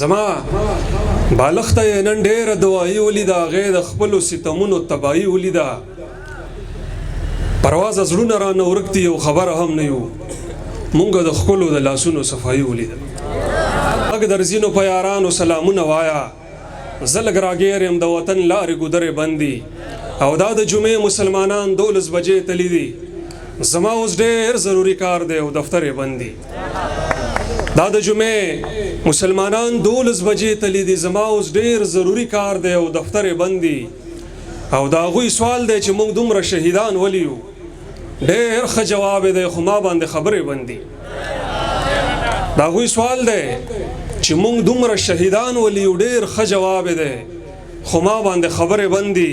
زما بالښت یې نن ډېره دوایي ولیده، هغې د خپلو ستمونو تباهي ولیده. پروازه زړونه رانه ورک دي، یو خبره هم نه یو، مونږ د ښکلو د لاسونو صفایي ولیده. غږ در ځینو په یارانو سلامونه وایه، زه لږ راګیر یم، د وطن لارې ګودرې بند دي، او دا د جمعې مسلمانان 12 بجې تلي دي. زما اوس ډېر ضروري کار دی او دفتر یې بند دي. دا د جمعې مسلمانان 12 بجې تلي دي، زما اوس ډېر ضروري کار دی او دفتر یې بند دي. او د هغوی سوال دی چې موږ دومره شهیدان ولي یو. ډېر ښه جواب دی، خو ما باندې خبرې بند دي. د هغوی سوال دی چې موږ دومره شهیدان ولي یو، ډېر ښه جواب دی، خو ما باندې خبرې بند دي.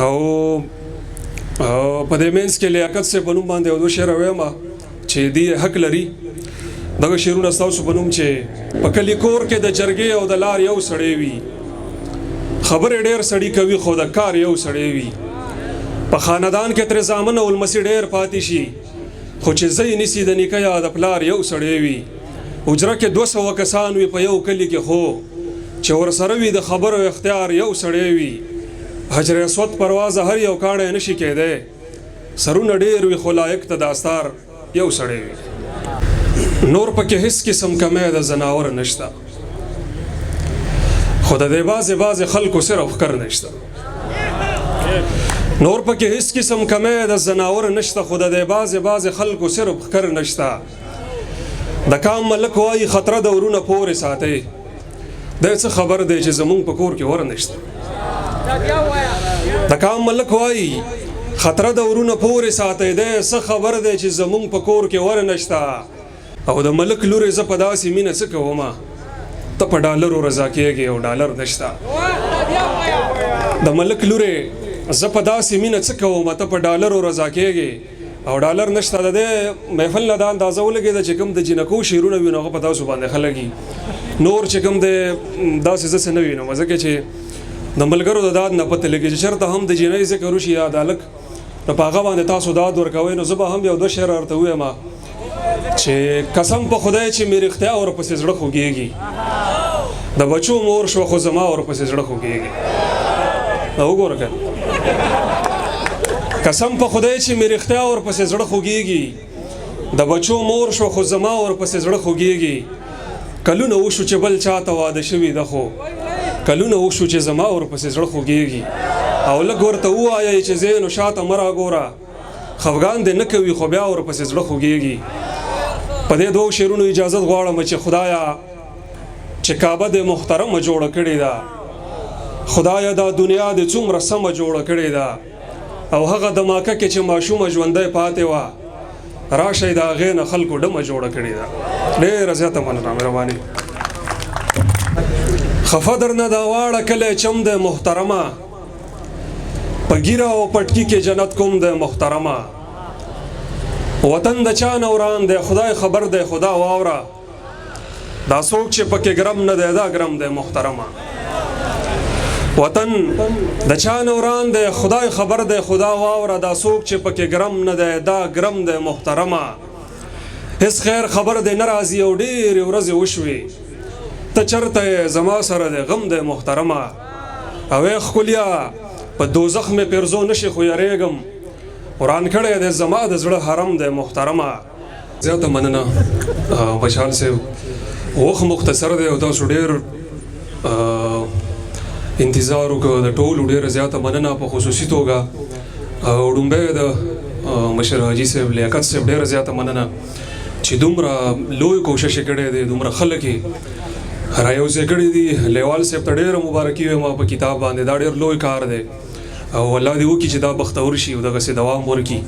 او په دې منځ کې لیاقت صاحب په نوم باندې یو 2 شعر ویمه چې دی حق لري. دغه شعرونه ستاسو په نوم چې په کلي کور کې د جرګې او د لار یو سړی وي، خبرې ډېر سړي کوي خو د کار یو سړی وي. په خاندان کې ترې زامن او لمسي ډېر پاتې شي، خو چې ځای نیسي د نیکه یا د پلار یو سړی وي. حجره کې 200 کسان وي په یو کلي کې، خو چې ورسره وي د خبرو اختیار یو سړی وي. حجر اسود پروازه هر یو کاڼی نشي کېدی، سرونه ډېر وي خو لایق ته داستار یو سړی وي. نور پکې هیڅ قسم کمی د زناور نشته، خو د دې بعضې خلکو صرف ښکر نشته. نور پکې هیڅ قسم کمی د زناور نشته، خو د دې بعضې خلکو صرف ښکر نشته. د کام ملک وایي خطره د ورونه پورې ساتئ، دی څه خبر دی چې زمونږ په کور کې ور نشته. د کام ملک وایي خطره د ورونه پورې ساتئ، دی څه خبر دی چې زمونږ په کور کې ور نشته. او د ملک لورې زه په داسې مینه څه کومه، ته په ډالرو رضا کېږې او ډالر نشته. د ملک لورې زه په داسې مینه څه کومه، ته په ډالرو رضا کېږې او ډالر نشته. د دې محفل نه دا اندازه ولګېده چې کوم د جنکو شعرونه وي نو هغه په تاسو باندې ښه لګي. نور چې کوم د داسې زه څه نه وینم، ځکه چې د ملګرو د داد نه پته لګي چې چېرته هم د جنۍ ذکر وشي یا د هلک، نو په هغه باندې تاسو داد ورکوئ. نو زه به هم یو 2 شعر ورته ووایم چې قسم په خدای چې مې رښتیا ورپسې زړه خوږېږي، د بچو مور شوه خو زما ورپسې زړه خوږېږي. وګوره که قسم په خدای چې مې رښتیا ورپسې زړه خوږېږي، د بچو مور شوه خو زما ورپسې زړه خوږېږي. کلونه وشو چې بل چاته واده شوي ده، خو کلونه وشو چې زما ورپسې زړه خوږېږي. او لږ ورته ووایئ چې زه نو شاته مه راګوره، خفګان دې نه کوي خو بیا ورپسې زړه خوږېږي. په دې 2 شعرونو اجازت غواړم چې خدایا چې کعبه دې محترمه جوړه کړې ده، خدایا دا دنیا دې څومره سمه جوړه کړې ده، او هغه د ماکه کې چې ماشومه ژوندی پاتې وه، راشئ د هغې نه خلکو ډمه جوړه کړې ده. ډېره زیاته مننه، مهرباني. خفه درنه دا واړه کلی چم دی محترمه، په ګیره او پټکي کې جنت کوم دی محترمه. وطن د چا نه وران دی خدای خبر دی، خدا واوره دا څوک چې پکې ګرم نه دی دا ګرم دی محترمه. وطن د چا نه وران دی خدای خبر دی، خدا واوره دا څوک چې پکې ګرم نه دی دا ګرم دی محترمه. هیڅ خیر خبر دی نه راځي او ډېرې ورځې وشوې، ته چېرته یې زما سره دی غم دی محترمه. او ای ښکلیا په دوزخ مې پیرزو نشي خو یریږم، وران کړی دی زما د زړه حرم دی محترمه. زیاته مننه خوشحال صاحب، وخت مختصر دی او تاسو ډېر انتظار وکړو، د ټولو ډېره زیاته مننه په خصوصي توګه. او ډومبی د مشر حاجي صاحب لیاقت صاحب ډېره زیاته مننه چې دومره لوی کوشش یې کړی دی، دومره خلک یې رایوځای کړي دي. لیوال صاحب ته ډېره مبارکي وایم په کتاب باندې، دا ډېر لوی کار دی او الله دې وکړي چې دا بختور شي او دغسې دوام ورکړي.